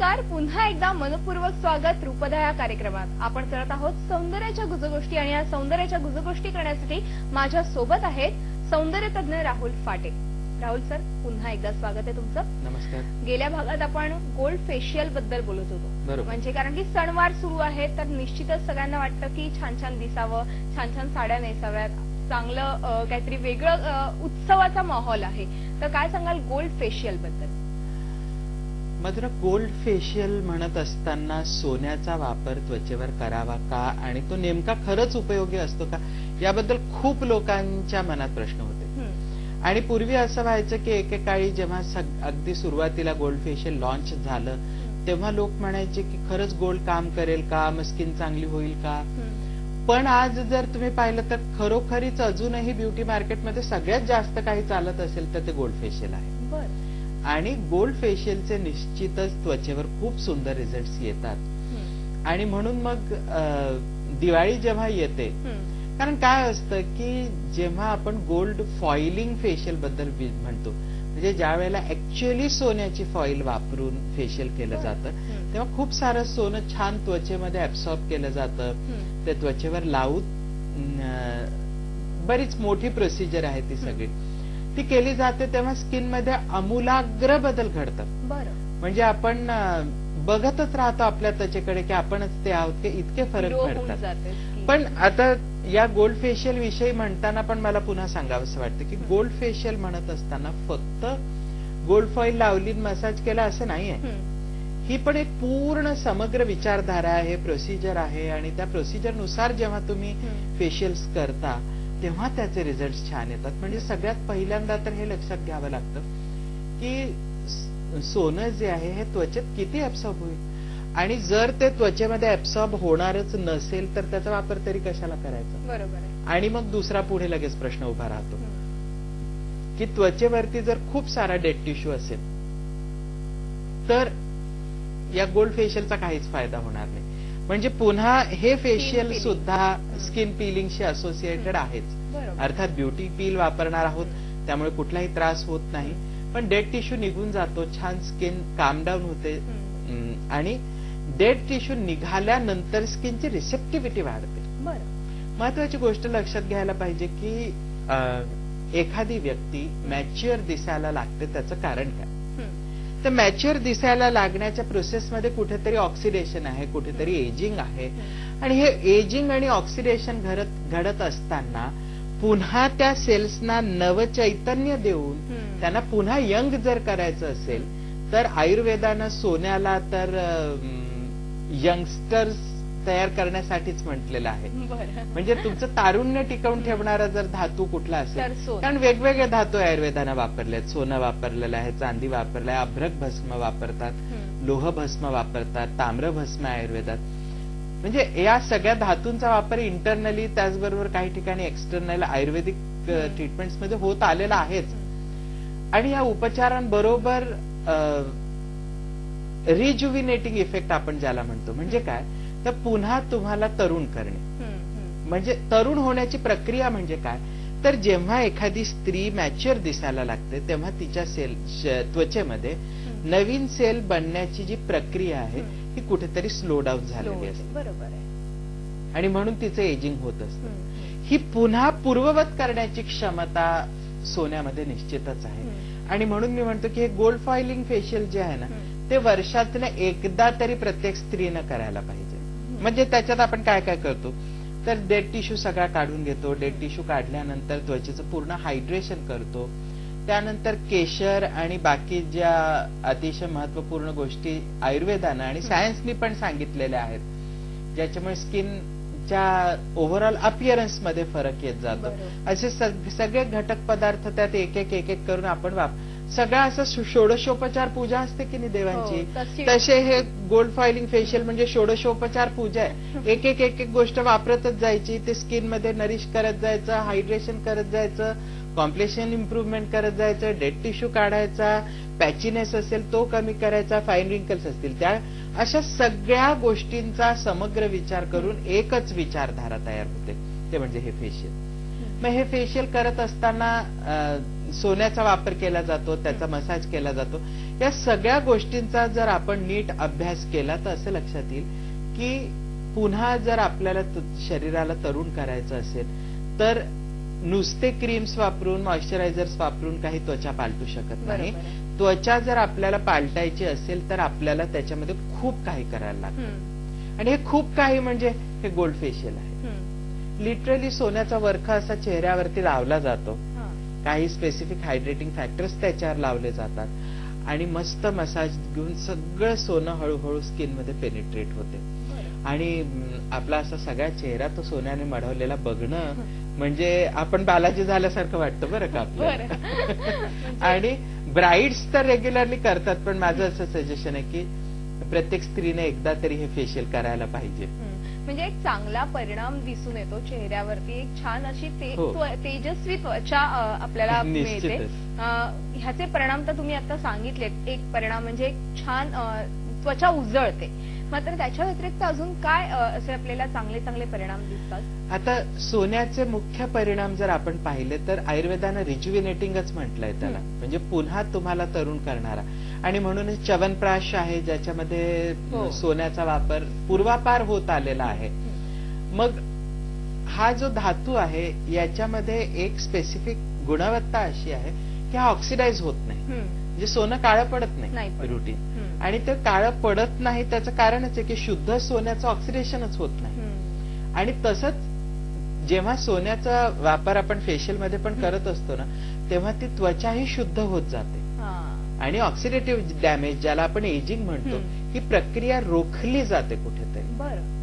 नमस्कार. पुन्हा एकदा मनपूर्वक स्वागत रूपदा या कार्यक्रमात. आपण करत आहोत सौंदर्याच्या गुजगोष्टी आणि या सौंदर्याच्या गुजगोष्टी करण्यासाठी माझ्या सोबत आहेत सौंदर्य तज्ञ राहुल फाटे. राहुल सर, पुन्हा एकदा स्वागत आहे तुमचं. नमस्कार. गेल्या भागात आपण गोल्ड फेशियल बद्दल बोलत होतो. म्हणजे कारण की सणवार सुरू आहेत तर निश्चितच सगळ्यांना वाटतं की छान छान दिसावं, छान छान साड्या नेसाव्यात, चांगलं काहीतरी वेगळं उत्सवाचा माहोल आहे. तर काय सांगाल गोल्ड फेशियल बद्दल? मात्र गोल्ड फेशियल म्हणत असताना सोन्याचा वापर त्वचेवर करावा का आणि तो नेमका खरंच उपयोगी असतो का, याबद्दल खूप लोकांच्या मनात प्रश्न होते. आणि पूर्वी असं व्हायचं की एकेकाळी जेव्हा अगदी सुरुवातीला गोल्ड फेशियल लॉन्च झालं तेव्हा लोक म्हणायचे की खरंच गोल्ड काम करेल का, मग स्किन चांगली होईल का. पण आज जर तुम्ही पाहिलं तर खरोखरीच अजूनही ब्युटी मार्केटमध्ये सगळ्यात जास्त काही चालत असेल तर ते गोल्ड फेशियल आहे. आणि गोल्ड फेशियलचे निश्चितच त्वचेवर खूप सुंदर रिझल्ट्स येतात. आणि म्हणून मग दिवाळी जेव्हा येते, कारण काय असतं की जेव्हा आपण गोल्ड फॉइलिंग फेशियल बद्दल म्हणतो, म्हणजे ज्या वेळेला ऍक्च्युअली सोन्याची फॉइल वापरून फेशियल केलं जातं तेव्हा खूप सारं सोनं छान त्वचेमध्ये ऍब्सॉर्ब केलं जातं. ते त्वचेवर लावून बरीच मोठी प्रोसिजर आहे ती सगळी ती केली जाते, तेव्हा स्किन मध्ये आमूलाग्र बदल घडतात. म्हणजे आपण बघतच राहतो आपल्या त्वचेकडे की आपणच ते आहोत की इतके फरक पडतात. पण आता या गोल्ड फेशियल विषयी म्हणताना पण मला पुन्हा सांगावंसं वाटतं की गोल्ड फेशियल म्हणत असताना फक्त गोल्ड फॉइल लावली मसाज केला असं नाहीये. ही पण एक पूर्ण समग्र विचारधारा आहे, प्रोसिजर आहे. आणि त्या प्रोसिजरनुसार जेव्हा तुम्ही फेशियल्स करता तेव्हा त्याचे रिझल्ट छान येतात. म्हणजे सगळ्यात पहिल्यांदा तर हे लक्षात घ्यावं लागतं की सोनं जे आहे हे त्वचेत किती ऍब्सॉर्ब होईल, आणि जर ते त्वचेमध्ये ऍब्सॉर्ब होणारच नसेल तर त्याचा वापर तरी कशाला करायचा. बरोबर आहे. आणि मग दुसरा पुढे लगेच प्रश्न उभा राहतो की त्वचेवरती जर खूप सारा डेड टिश्यू असेल तर या गोल्ड फेशियलचा काहीच फायदा होणार नाही. म्हणजे पुन्हा हे फेशियल सुद्धा स्किन पिलिंगशी असोसिएटेड आहेच. अर्थात ब्युटी पील वापरणार आहोत त्यामुळे कुठलाही त्रास होत नाही, पण डेड टिश्यू निघून जातो, छान स्किन कामडाऊन होते. आणि डेड टिश्यू निघाल्यानंतर स्किनची रिसेप्टिव्हिटी वाढते. महत्वाची गोष्ट लक्षात घ्यायला पाहिजे की एखादी व्यक्ती मॅच्युअर दिसायला लागते, त्याचं कारण काय. तर मॅच्युअर दिसायला लागण्याच्या प्रोसेसमध्ये कुठेतरी ऑक्सिडेशन आहे, कुठेतरी एजिंग आहे. आणि हे एजिंग आणि ऑक्सिडेशन घडत असताना पुन्हा त्या सेल्सना नवचैतन्य देऊन त्यांना पुन्हा यंग जर करायचं असेल तर आयुर्वेदानं सोन्याला तर यंगस्टर्स तयार करण्यासाठीच म्हटलेलं आहे. म्हणजे तुमचं तारुण्य टिकवून ठेवणारा जर धातू कुठला असेल, कारण वेगवेगळे धातू आयुर्वेदानं वापरले आहेत. सोनं वापरलेलं आहे, चांदी वापरलं आहे, अभ्रक भस्म वापरतात, लोह भस्म वापरतात, ताम्र भस्म आयुर्वेदात. म्हणजे या सगळ्या धातूंचा वापर इंटरनली त्याचबरोबर काही ठिकाणी एक्सटर्नल आयुर्वेदिक ट्रीटमेंट्समध्ये होत आलेला आहेच. आणि या उपचारांबरोबर रिज्युविनेटिंग इफेक्ट आपण ज्याला म्हणतो, म्हणजे काय तर पुन्हा तुम्हाला तरुण करणे. म्हणजे तरुण होण्याची प्रक्रिया म्हणजे काय तर जेव्हा एखादी स्त्री मॅच्युअर दिसायला लागते तेव्हा तिच्या त्वचेमध्ये नवीन सेल बनण्याची जी प्रक्रिया आहे ही कुठेतरी स्लो डाऊन झालेली असते. बरोबर आहे. आणि म्हणून तिचं एजिंग होत असतं. ही पुन्हा पूर्ववत करण्याची क्षमता सोन्यामध्ये निश्चितच आहे. आणि म्हणून मी म्हणतो की हे गोल्ड फॉइलिंग फेशियल जे आहे ना ते वर्षातून एकदा तरी प्रत्येक स्त्रीनं करायला पाहिजे. म्हणजे त्याच्यात आपण काय काय करतो तर डेड टिश्यू सगळा काढून घेतो. डेड टिश्यू काढल्यानंतर त्वचेचं पूर्ण हायड्रेशन करतो. त्यानंतर केशर आणि बाकी ज्या अतिशय महत्वपूर्ण गोष्टी आयुर्वेदानं आणि सायन्सनी पण सांगितलेल्या आहेत ज्याच्यामुळे स्किनच्या ओव्हरऑल अपिअरन्स मध्ये फरक येत जातो. असे सगळे घटक पदार्थ त्यात एक एक करून आपण सगळं असं षोडशोपचार पूजा असते की नाही देवांची, तसे हे गोल्ड फॉइलिंग फेशियल म्हणजे षोडशोपचार पूजा आहे. एक एक गोष्ट वापरतच जायची, ते स्किन मध्ये नरिश करत जायचं, हायड्रेशन करत जायचं, कॉम्प्लेक्शन इम्प्रुव्हमेंट करत जायचं, डेड टिश्यू काढायचा, पॅचीनेस असेल तो कमी करायचा, फाईन रिंकल्स असतील त्या, अशा सगळ्या गोष्टींचा समग्र विचार करून एकच विचारधारा तयार होते, ते म्हणजे हे फेशियल. मग हे फेशियल करत असताना सोन्याचा वापर केला जातो, त्याचा मसाज केला जातो. या सगळ्या गोष्टींचा जर आपण नीट अभ्यास केला तर असं लक्षात येईल की पुन्हा जर आपल्याला शरीराला तरुण करायचं असेल तर नुसते क्रीम्स वापरून मॉइश्चरायझर्स वापरून काही त्वचा पालटू शकत नाही. त्वचा जर आपल्याला पालटायची असेल तर आपल्याला त्याच्यामध्ये खूप काही करायला लागतं आणि हे खूप काही म्हणजे हे गोल्ड फेशियल आहे. लिटरली सोन्याचा वरखा असा चेहऱ्यावरती लावला जातो, काही स्पेसिफिक हायड्रेटिंग फॅक्टर्स त्याच्यावर लावले जातात आणि मस्त मसाज घेऊन सगळं सोनं हळूहळू स्किन मध्ये पेनिट्रेट होते आणि आपला असा सगळा चेहरा तो सोन्याने मढवलेला बघणं म्हणजे आपण बालाजी झाल्यासारखं वाटतं बरं का आपल्याला. आणि ब्राईड्स तर रेग्युलरली करतात, पण माझं असं सजेशन आहे की प्रत्येक स्त्रीने एकदा तरी हे फेशियल करायला पाहिजे. म्हणजे एक चांगला परिणाम दिसून येतो चेहऱ्यावरती, एक छान अशी तेजस्वी त्वचा आपल्याला मिळते. ह्याचे परिणाम तर तुम्ही आता सांगितलेत. एक परिणाम म्हणजे एक छान त्वचा उजळते, मात्र त्याच्या व्यतिरिक्त अजून काय असे आपल्याला चांगले चांगले परिणाम दिसतात? आता सोन्याचे मुख्य परिणाम जर आपण पाहिले तर आयुर्वेदानं रिज्युविनेटिंगच म्हटलंय त्याला, म्हणजे पुन्हा तुम्हाला तरुण करणारा. आणि म्हणूनच च्यवनप्राश आहे ज्याच्यामध्ये सोन्याचा वापर पूर्वापार होत आलेला आहे. मग हा जो धातू आहे याच्यामध्ये एक स्पेसिफिक गुणवत्ता अशी आहे की हा ऑक्सिडाइज होत नाही, म्हणजे सोनं काळं पडत नाही रुटीन. आणि ते काळं पडत नाही त्याचं कारणच आहे की शुद्ध सोन्याचं ऑक्सिडेशनच होत नाही. आणि तसंच जेव्हा सोन्याचा वापर आपण फेशियल मध्ये पण करत असतो ना तेव्हा ती त्वचाही शुद्ध होत जाते आणि ऑक्सिडेटिव्ह डॅमेज ज्याला आपण एजिंग म्हणतो ही प्रक्रिया रोखली जाते कुठेतरी.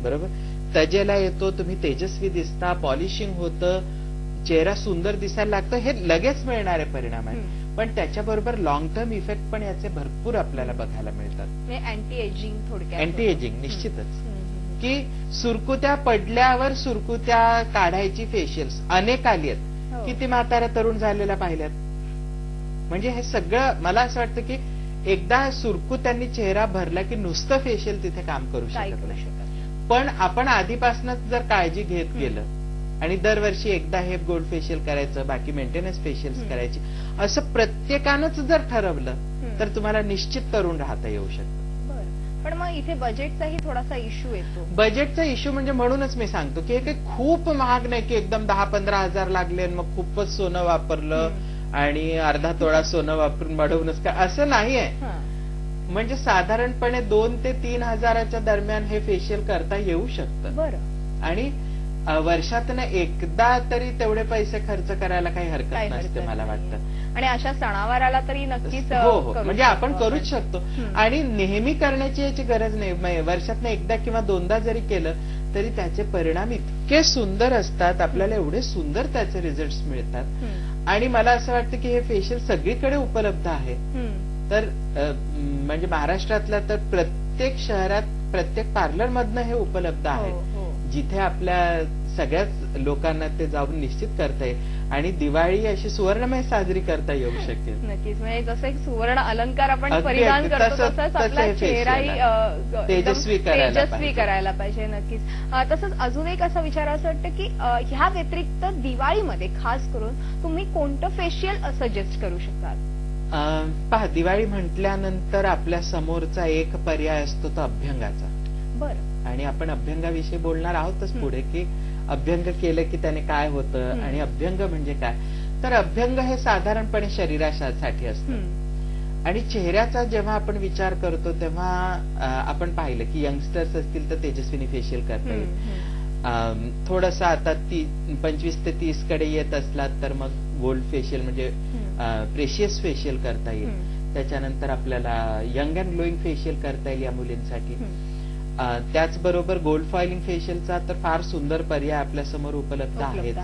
बरोबर, तजेला येतो, तुम्ही तेजस्वी दिसता, पॉलिशिंग होतं, चेहरा सुंदर दिसायला लागतं, हे लगेच मिळणारे परिणाम आहेत. पण त्याच्याबरोबर लॉंग टर्म इफेक्ट पण याचे भरपूर आपल्याला बघायला मिळतात. अँटी एजिंग, थोडक्यात अँटी एजिंग निश्चितच. की सुरकुत्या पडल्यावर सुरकुत्या काढायची फेशियल्स अनेक आली आहेत. किती म्हाताऱ्या तरुण झालेल्या पाहिल्यात. म्हणजे हे सगळं मला असं वाटतं की एकदा सुरकुत्यांनी चेहरा भरला की नुसतं फेशियल तिथे काम करू शकत नाही. पण आपण आधीपासूनच जर काळजी घेत गेलं आणि दरवर्षी एकदा हे गोल्ड फेशियल करायचं, बाकी मेंटेनन्स फेशियल्स करायची, असं प्रत्येकानंच जर ठरवलं तर तुम्हाला निश्चित तरुण राहता येऊ शकतं. पण मग इथे बजेटचाही थोडासा इश्यू येतो. बजेटचा इश्यू म्हणजे म्हणूनच मी सांगतो की हे खूप महाग नाही की एकदम 10-15 हजार लागले मग खूपच सोनं वापरलं आणि अर्धा तोळा सोनं वापरून मढवूनच का, असं नाहीये. म्हणजे साधारणपणे 2 ते 3 हजाराच्या दरम्यान हे फेशियल करता येऊ शकतं. बरं. आणि वर्षातून एकदा तरी तेवढे पैसे खर्च करायला काही हरकत नसते मला वाटतं. आणि अशा सणावाराला तरी नक्कीच म्हणजे आपण करूच शकतो. आणि नेहमी करण्याची याची गरज नाही. वर्षातून एकदा किंवा 2दा जरी केलं तरी त्याचे परिणाम इतके सुंदर असतात, आपल्याला एवढे सुंदर त्याचे रिझल्ट मिळतात. आणि मला असं वाटतं की हे फेशियल सगळीकडे उपलब्ध आहे. तर म्हणजे महाराष्ट्रातल्या तर प्रत्येक शहरात प्रत्येक पार्लरमधनं हे उपलब्ध आहे, जिथे आपल्या सगळ्याच लोकांना ते जाऊन निश्चित करता येईल आणि दिवाळी अशी सुवर्णमय साजरी करता येऊ शकेल. नक्कीच. म्हणजे जसं एक सुवर्ण अलंकार आपण परिधान करतो तसंच आपला चेहराही तेजस्वी करायला पाहिजे. नक्कीच. तसंच अजून एक असा विचार असं वाटतं की ह्या व्यतिरिक्त दिवाळीमध्ये खास करून तुम्ही कोणतं फेशियल सजेस्ट करू शकाल? पहा, दिवाळी म्हटल्यानंतर आपल्या समोरचा एक पर्याय असतो तो अभ्यंगाचा. बरं. आणि आपण अभ्यंगाविषयी बोलणार आहोतच पुढे की अभ्यंग केलं की त्याने काय होतं आणि अभ्यंग म्हणजे काय. तर अभ्यंग हे साधारणपणे शरीरासाठी असतं. आणि चेहऱ्याचा जेव्हा आपण विचार करतो तेव्हा आपण पाहिलं की यंगस्टर्स असतील तर तेजस्विनी फेशियल करता येईल. थोडंसं आता 25 ते 30 कडे येत असलात तर मग गोल्ड फेशियल म्हणजे प्रेशियस फेशियल करता येईल. त्याच्यानंतर आपल्याला यंग अँड ग्लोईंग फेशियल करता येईल या मुलींसाठी. त्याचबरोबर गोल्ड फॉइलिंग फेशियलचा तर फार सुंदर पर्याय आपल्या समोर उपलब्ध आहेत.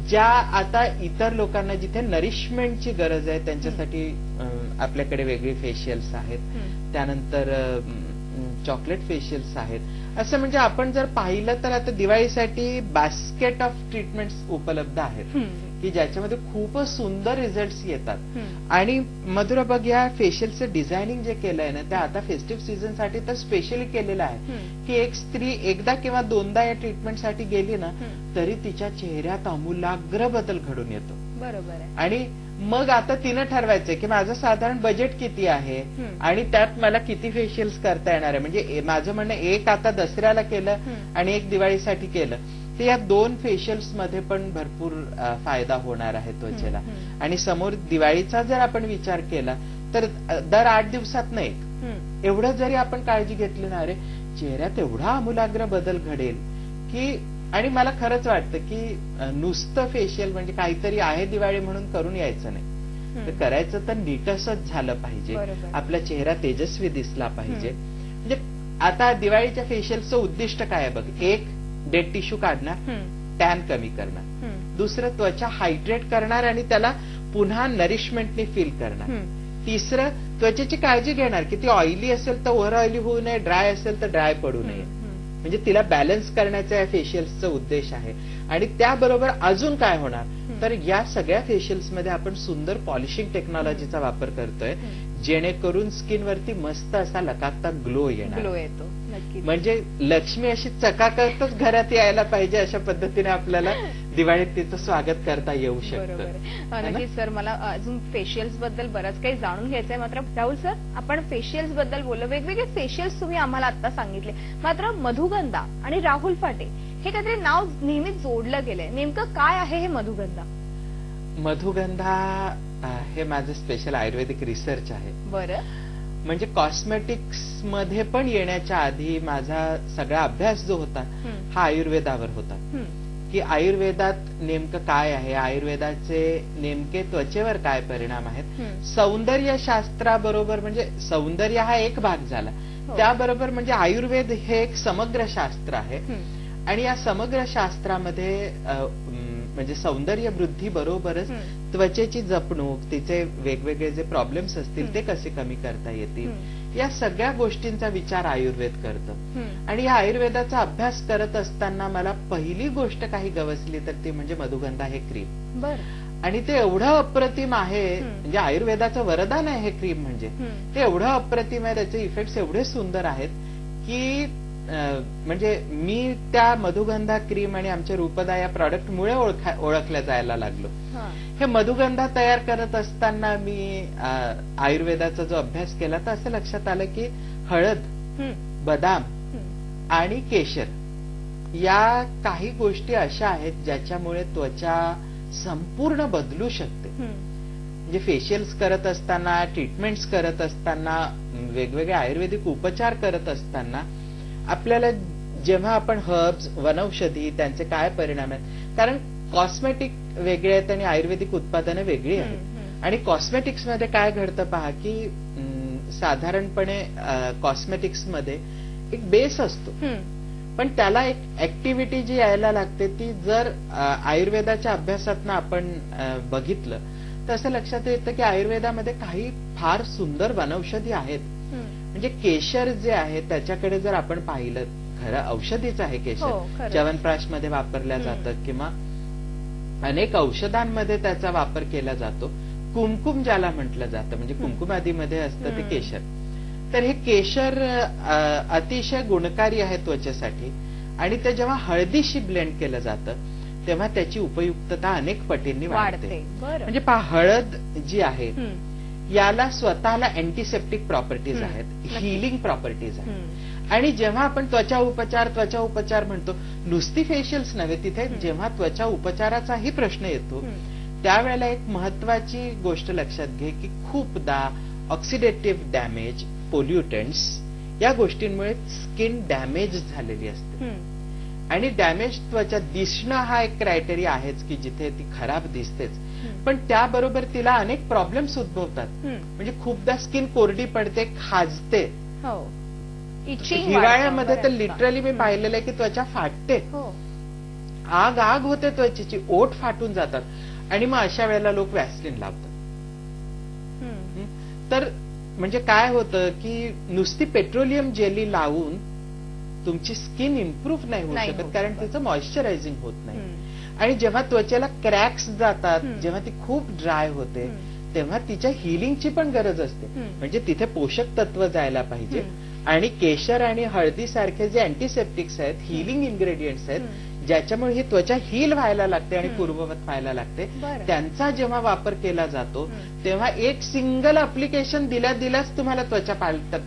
ज्या आता इतर लोकांना जिथे नरिशमेंटची गरज आहे त्यांच्यासाठी आपल्याकडे वेगळे फेशियल्स आहेत. त्यानंतर चॉकलेट फेशियल्स आहेत. असं म्हणजे आपण जर पाहिलं तर आता दिवाळीसाठी बास्केट ऑफ ट्रीटमेंट्स उपलब्ध आहेत की ज्याच्यामध्ये खूपच सुंदर रिझल्ट्स येतात. आणि मधुरा बघ, या फेशियलचं डिझायनिंग जे केलंय ना ते आता फेस्टिव्ह सीझनसाठी तर स्पेशली केलेलं आहे की एक स्त्री एकदा किंवा दोनदा या ट्रीटमेंटसाठी गेली ना तरी तिच्या चेहऱ्यात आमूलाग्र बदल घडून येतो. बरोबर आहे. आणि मग आता तिनं ठरवायचंय की माझं साधारण बजेट किती आहे आणि त्यात मला किती फेशियल्स करता येणार आहे. म्हणजे माझं म्हणणं एक आता दसऱ्याला केलं आणि एक दिवाळीसाठी केलं तर या 2 फेशियल्स मध्ये पण भरपूर फायदा होणार आहे त्वचेला. आणि समोर दिवाळीचा जर आपण विचार केला तर दर 8 दिवसात नाही एवढं जरी आपण काळजी घेतली ना, अरे चेहऱ्यात एवढा आमूलाग्र बदल घडेल की. आणि मला खरंच वाटतं की नुसतं फेशियल म्हणजे काहीतरी आहे दिवाळी म्हणून करून यायचं नाही, तर करायचं तर नीटसच झालं पाहिजे. आपला चेहरा तेजस्वी दिसला पाहिजे. म्हणजे आता दिवाळीच्या फेशियलचं उद्दिष्ट काय आहे बघ, एक डेड टिश्यू काढणार, टॅन कमी करणार, दुसरं त्वचा हायड्रेट करणार आणि त्याला पुन्हा नरिशमेंटने फील करणार, तिसरं त्वचेची काळजी घेणार की ती ऑइली असेल तर ओव्हर ऑइली होऊ नये, ड्राय असेल तर ड्राय पडू नये. म्हणजे तिला बॅलन्स करण्याचा या फेशियल्सचा उद्देश आहे. आणि त्याबरोबर अजून काय होणार तर या सगळ्या फेशियल्समध्ये आपण सुंदर पॉलिशिंग टेक्नॉलॉजीचा वापर करतोय जेणेकरून स्किनवरती मस्त असा लकाकता ग्लो येतो. म्हणजे लक्ष्मी अशी चकाकतच घरात यायला पाहिजे अशा पद्धतीने आपल्याला दिवाळीत तिचं स्वागत करता येऊ शकतं. नक्कीच सर, मला अजून फेशियल्स बद्दल बरंच काही जाणून घ्यायचंय. मात्र राहुल सर, आपण फेशियल्स बद्दल बोललो, वेगवेगळे फेशियल्स तुम्ही आम्हाला आता सांगितले, मात्र मधुगंधा आणि राहुल फाटे हे काहीतरी नाव नेहमी जोडलं गेलंय. नेमकं काय आहे हे मधुगंधा? मधुगंधा हे माझं स्पेशल आयुर्वेदिक रिसर्च आहे. बरं. म्हणजे कॉस्मेटिक्स मध्ये पण येण्याच्या आधी माझा सगळा अभ्यास जो होता हा आयुर्वेदावर होता की आयुर्वेदात नेमकं काय आहे, आयुर्वेदाचे नेमके त्वचेवर काय परिणाम आहेत. सौंदर्य शास्त्राबरोबर म्हणजे सौंदर्य हा एक भाग झाला, त्याबरोबर म्हणजे आयुर्वेद हे एक समग्र शास्त्र आहे. आणि या समग्र शास्त्रामध्ये म्हणजे सौंदर्य वृद्धी बरोबरच त्वचेची जपणूक, तिचे वेगवेगळे जे प्रॉब्लेम्स असतील ते कसे कमी करता येतील, या सगळ्या गोष्टींचा विचार आयुर्वेद करतं. आणि या आयुर्वेदाचा अभ्यास करत असताना मला पहिली गोष्ट काही गवसली तर ती म्हणजे मधुगंधा हे क्रीम. आणि ते एवढं अप्रतिम आहे, म्हणजे आयुर्वेदाचं वरदान आहे हे क्रीम. म्हणजे ते एवढं अप्रतिम आहे, त्याचे इफेक्ट्स एवढे सुंदर आहेत की म्हणजे मी त्या मधुगंधा क्रीम आणि आमच्या रूपदा या प्रॉडक्टमुळे ओळखल्या जायला लागलो. हे मधुगंधा तयार करत असताना मी आयुर्वेदाचा जो अभ्यास केला तर असं लक्षात आलं की हळद, बदाम आणि केशर या काही गोष्टी अशा आहेत ज्याच्यामुळे त्वचा संपूर्ण बदलू शकते. म्हणजे फेशियल्स करत असताना, ट्रीटमेंट्स करत असताना, वेगवेगळे आयुर्वेदिक उपचार करत असताना आपल्याला जेव्हा आपण हर्ब्स, वनौषधी त्यांचे काय परिणाम आहेत, कारण कॉस्मेटिक वेगळे आहेत आणि आयुर्वेदिक उत्पादनं वेगळी आहेत. आणि कॉस्मेटिक्स मध्ये काय घडतं पहा की साधारणपणे कॉस्मेटिक्स मध्ये एक बेस असतो, पण त्याला एक ऍक्टिव्हिटी जी यायला लागते ती जर आयुर्वेदाच्या अभ्यासातनं आपण बघितलं तर असं लक्षात येतं की आयुर्वेदामध्ये काही फार सुंदर वनौषधी आहेत. म्हणजे केशर जे आहे त्याच्याकडे जर आपण पाहिलं, खरं औषधीच आहे केशर, च्यवनप्राश मध्ये वापरल्या जातं किंवा अनेक औषधांमध्ये त्याचा वापर केला जातो. कुमकुम ज्याला म्हटलं जातं, म्हणजे कुमकुमादीमध्ये असतं ते केशर. तर हे केशर अतिशय गुणकारी आहे त्वचेसाठी. आणि ते जेव्हा हळदीशी ब्लेंड केलं जातं तेव्हा त्याची उपयुक्तता अनेक पटींनी वाढते. म्हणजे पहा, हळद जी आहे याला स्वतःला अँटीसेप्टिक प्रॉपर्टीज आहेत, हिलिंग प्रॉपर्टीज आहेत. आणि जेव्हा आपण त्वचा उपचार म्हणतो, नुसती फेशियल्स नव्हे, तिथे जेव्हा त्वचा उपचाराचाही प्रश्न येतो त्यावेळेला एक महत्वाची गोष्ट लक्षात घे की खूपदा ऑक्सिडेटिव्ह डॅमेज, पोल्युटंट्स या गोष्टींमुळे स्किन डॅमेज झालेली असते. आणि डॅमेज त्वचा दिसणं हा एक क्रायटेरिया आहेच की जिथे ती खराब दिसतेच, पण त्याबरोबर तिला अनेक प्रॉब्लेम्स उद्भवतात. म्हणजे खूपदा स्किन कोरडी पडते, खाजते. हिवाळ्यामध्ये तर लिटरली मी पाहिलेलं आहे की त्वचा फाटते, आग होते त्वचेची, ओठ फाटून जातात आणि मग अशा वेळेला लोक व्हॅसलिन लावतात. तर म्हणजे काय होतं की नुसती पेट्रोलियम जेली लावून तुमची स्किन इम्प्रूव्ह नाही होऊ नाही शकत, होत, कारण बरोबर. तिचं मॉइश्चरायझिंग होत नाही. आणि जेव्हा त्वचेला क्रॅक्स जातात, जेव्हा ती खूप ड्राय होते, तेव्हा तिच्या हिलिंगची पण गरज असते. म्हणजे तिथे पोषक तत्व जायला पाहिजे. आणि केशर आणि हळदी सारखे जे अँटीसेप्टिक्स आहेत, हिलिंग इन्ग्रेडियंट्स आहेत, ज्याच्यामुळे ही त्वचा हील व्हायला लागते आणि पूर्ववत व्हायला लागते, त्यांचा जेव्हा वापर केला जातो तेव्हा एक सिंगल अप्लिकेशन दिल्याच तुम्हाला त्वचा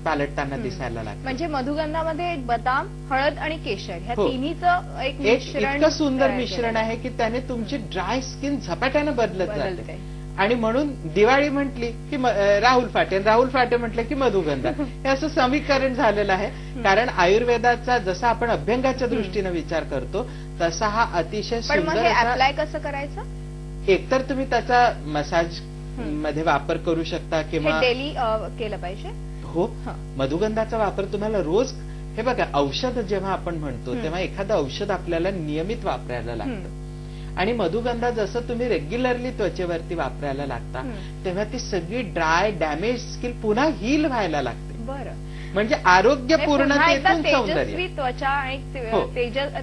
पालटताना दिसायला लागते. म्हणजे मधुगंधामध्ये बदाम, हळद आणि केशर ह्या तिन्हीचं एक मिश्रण, इतकं सुंदर मिश्रण आहे की त्याने तुमची ड्राय स्किन झपाट्यानं बदलत जाते. आणि म्हणून दिवाळी म्हटली की राहुल फाटे म्हटलं की मधुगंधा, हे असं समीकरण झालेलं आहे. कारण आयुर्वेदाचा जसा आपण अभ्यंगाच्या दृष्टीने विचार करतो तसा हा अतिशय सुंदर अप्लाय कसं करायचं. एकतर तुम्ही त्याचा मसाज मध्ये वापर करू शकता किंवा डेली केलं पाहिजे. हो, मधुगंधाचा वापर तुम्हाला रोज, हे बघा, औषध जेव्हा आपण म्हणतो तेव्हा एखादं औषध आपल्याला नियमित वापरायला लागतं. आणि मधुगंधा जसं तुम्ही रेग्युलरली त्वचेवरती वापरायला लागता तेव्हा ती सगळी ड्राय डॅमेज स्किन पुन्हा हील व्हायला लागते. बरं, म्हणजे आरोग्यपूर्णतेतून सौंदर्य, त्वचा आणि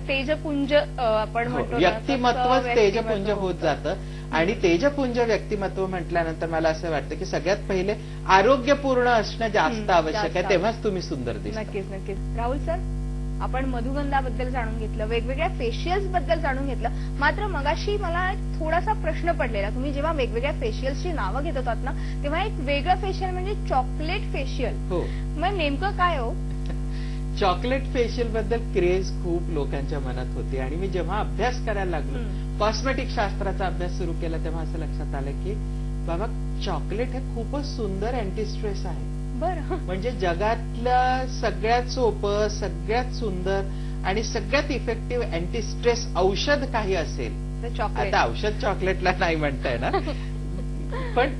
तेजपुंज आपण म्हणतो, व्यक्तिमत्वच तेजपुंज होत जातं. आणि तेजपुंज व्यक्तिमत्व म्हटल्यानंतर मला असं वाटतं की सगळ्यात पहिले आरोग्यपूर्ण असणं जास्त आवश्यक आहे, तेव्हाच तुम्ही सुंदर दिसता. नक्कीच. राहुल सर, आपण मधुगंधाबद्दल जाणून घेतलं, वेगवेगळ्या फेशियल्स बद्दल जाणून घेतलं. मात्र मगाशी मला थोडासा प्रश्न पडलेला, तुम्ही जेव्हा वेगवेगळ्या फेशियल्सची नावं घेत होतात ना, तेव्हा एक वेगळं फेशियल म्हणजे चॉकलेट फेशियल. हो, मग नेमकं काय हो? चॉकलेट फेशियल बद्दल क्रेज खूप लोकांच्या मनात होती. आणि मी जेव्हा अभ्यास करायला लागलो, कॉस्मेटिक शास्त्राचा अभ्यास सुरू केला, तेव्हा असं लक्षात आलं की बाबा, चॉकलेट हे खूपच सुंदर अँटीस्ट्रेस आहे. बरं, म्हणजे जगातलं सगळ्यात सोपं, सगळ्यात सुंदर आणि सगळ्यात इफेक्टिव्ह अँटीस्ट्रेस औषध काही असेल, आता औषध चॉकलेटला नाही म्हणताय ना, पण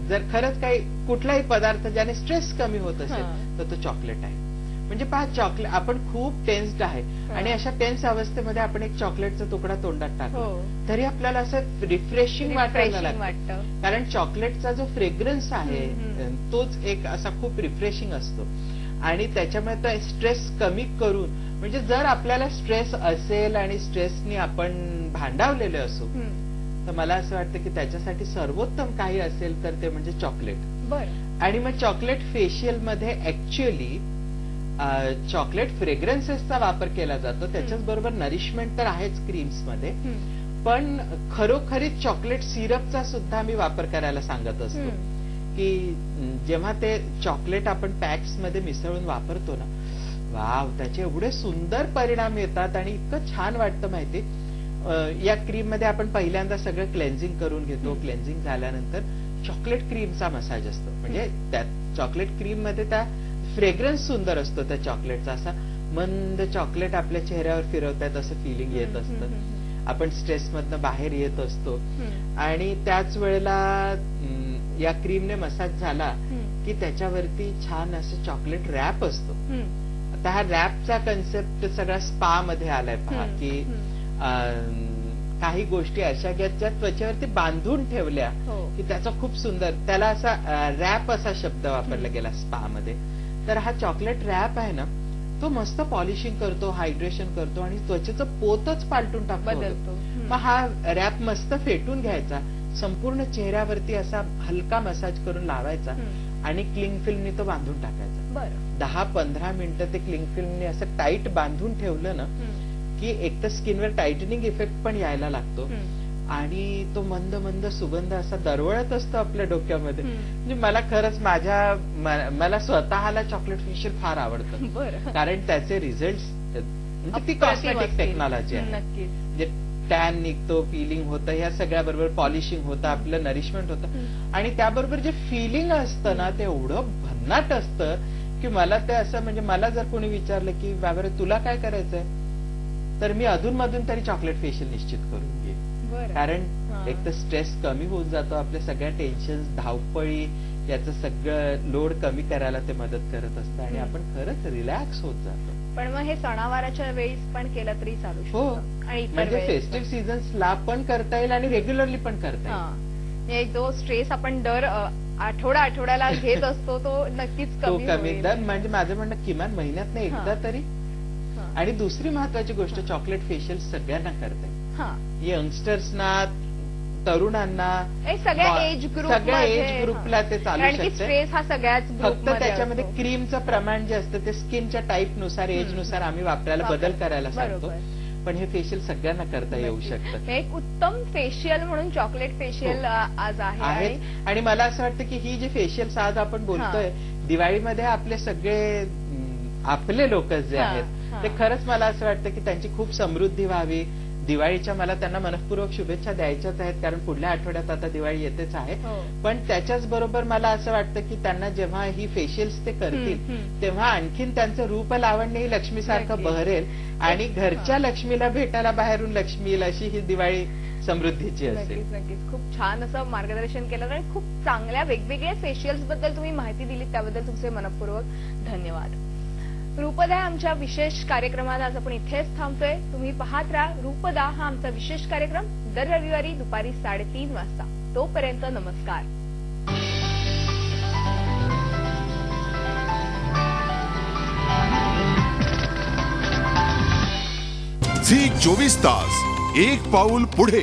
जर खरंच काही कुठलाही पदार्थ ज्याने स्ट्रेस कमी होत असेल तर तो चॉकलेट आहे. म्हणजे पहा, चॉकलेट, आपण खूप टेन्स्ड आहे आणि अशा टेन्स अवस्थेमध्ये आपण एक चॉकलेटचा तुकडा तोंडात टाकतो तरी आपल्याला असं रिफ्रेशिंग वाटायला लागतं. कारण चॉकलेटचा जो फ्रेग्रन्स आहे तोच एक असा खूप रिफ्रेशिंग असतो. आणि त्याच्यामुळे तो स्ट्रेस कमी करून, म्हणजे जर आपल्याला स्ट्रेस असेल आणि स्ट्रेसनी आपण भांडावलेले असू, तर मला असं वाटतं की त्याच्यासाठी सर्वोत्तम काही असेल तर ते म्हणजे चॉकलेट. बरं. आणि मग चॉकलेट फेशियल मध्ये ऍक्च्युअली चॉकलेट फ्रेग्रन्सेसचा वापर केला जातो. त्याच्याच बरोबर नरिशमेंट तर आहेच क्रीम्स मध्ये, पण खरोखरीच चॉकलेट सिरपचा सुद्धा मी वापर करायला सांगत असतो. की जेव्हा ते चॉकलेट आपण पॅक्स मध्ये मिसळून वापरतो ना, वाव, त्याचे एवढे सुंदर परिणाम येतात आणि इतकं छान वाटतं माहिती. या क्रीम मध्ये आपण पहिल्यांदा सगळं क्लेन्झिंग करून घेतो. क्लेन्झिंग झाल्यानंतर चॉकलेट क्रीमचा मसाज असतो. म्हणजे त्या चॉकलेट क्रीम मध्ये त्या फ्रेग्रन्स सुंदर असतो त्या चॉकलेटचा, असा मंद चॉकलेट आपल्या चेहऱ्यावर फिरवतायत असं फिलिंग येत असतं. आपण स्ट्रेस मधनं बाहेर येत असतो. आणि त्याच वेळेला या क्रीमने मसाज झाला की त्याच्यावरती छान असं चॉकलेट रॅप असतो. आता हा रॅपचा कन्सेप्ट सगळा स्पा मध्ये आलाय पहा, की काही गोष्टी अशा ज्या त्वचेवरती बांधून ठेवल्या की त्याचा खूप सुंदर, त्याला असा रॅप असा शब्द वापरला गेला स्पा मध्ये. तर हा चॉकलेट रॅप आहे ना, तो मस्त पॉलिशिंग करतो, हायड्रेशन करतो आणि त्वचेचं पोतच पालटून टाकतो. मग हा रॅप मस्त फेटून घ्यायचा, संपूर्ण चेहऱ्यावरती असा हलका मसाज करून लावायचा आणि क्लिंग फिल्मनी तो बांधून टाकायचा. 10-15 मिनिटं ते क्लिंग फिल्मनी असं टाईट बांधून ठेवलं ना की एक तर स्किनवर टायटनिंग इफेक्ट पण यायला लागतो आणि तो मंद मंद सुगंध असा दरवळत असतो आपल्या डोक्यामध्ये. म्हणजे मला खरंच मला स्वतःला चॉकलेट फेशियल फार आवडतं. कारण त्याचे रिझल्ट, म्हणजे ती कॉस्मेटिक टेक्नॉलॉजी आहे. म्हणजे टॅन निघतो, पिलिंग होतं, ह्या सगळ्या बरोबर पॉलिशिंग होतं, आपलं नरिशमेंट होतं आणि त्याबरोबर जे फिलिंग असतं ना ते एवढं भन्नाट असतं की मला ते असं, म्हणजे मला जर कोणी विचारलं की बाबा तुला काय करायचंय, तर मी अधूनमधून तरी चॉकलेट फेशियल निश्चित करून घेईन. कारण एक तर स्ट्रेस कमी होत जातो, आपल्या सगळ्या टेन्शन, धावपळी, याचं सगळं लोड कमी करायला ते मदत करत असतं आणि आपण खरंच रिलॅक्स होत जातो. पण मग हे सणावाराच्या वेळी पण केलं तरी चालू शकतं. हो, म्हणजे फेस्टिव्ह सीझन्सला पण करता येईल आणि रेग्युलरली पण करता येईल. जो स्ट्रेस आपण दर आठवड्याला घेत असतो तो नक्कीच तो कमी कमी होईल. म्हणजे माझं म्हणणं किमान महिन्यात एकदा तरी. आणि दुसरी महत्वाची गोष्ट, चॉकलेट फेशियल सगळ्यांना करता येईल. यंगस्टर्सना, तरुणांना, सगळ्या एज ग्रुपला ते चालू शकते. स्ट्रेस हा सगळ्याच फक्त त्याच्यामध्ये क्रीमचं प्रमाण जे असतं ते स्किनच्या टाईपनुसार, एजनुसार आम्ही वापरायला बदल करायला सांगतो. पण हे फेशियल सगळ्यांना करता येऊ शकतं. एक उत्तम फेशियल म्हणून चॉकलेट फेशियल आज आहे. आणि मला असं वाटतं की ही जी फेशियल्स आज आपण बोलतोय, दिवाळीमध्ये आपले सगळे आपले लोक जे आहेत ते खरंच मला असं वाटतं की त्यांची खूप समृद्धी व्हावी. दिवाळीच्या मला त्यांना मनःपूर्वक शुभेच्छा द्यायच्याच आहेत, कारण पुढल्या आठवड्यात आता दिवाळी येतेच आहे. पण त्याच्याच बरोबर मला असं वाटतं की त्यांना जेव्हा ही फेशियल्स ते करतील तेव्हा आणखीन त्यांचं रूप लावण्यही लक्ष्मीसारखं बहरेल आणि घरच्या लक्ष्मीला भेटायला बाहेरून लक्ष्मी येईल, अशी ही दिवाळी समृद्धीची असेल. नक्कीच खूप छान असं मार्गदर्शन केलं आणि खूप चांगल्या वेगवेगळ्या फेशियल्स बद्दल तुम्ही माहिती दिली, त्याबद्दल तुमचे मनःपूर्वक धन्यवाद. रूपदा आमच्या विशेष कार्यक्रमात आज आपण इथेच थांबतोय. तुम्ही पाहत राहा रूपदा हा आमचा विशेष कार्यक्रम दर रविवारी दुपारी 3:30 वाजता. तोपर्यंत नमस्कार. झी 24 तास, एक पाऊल पुढे.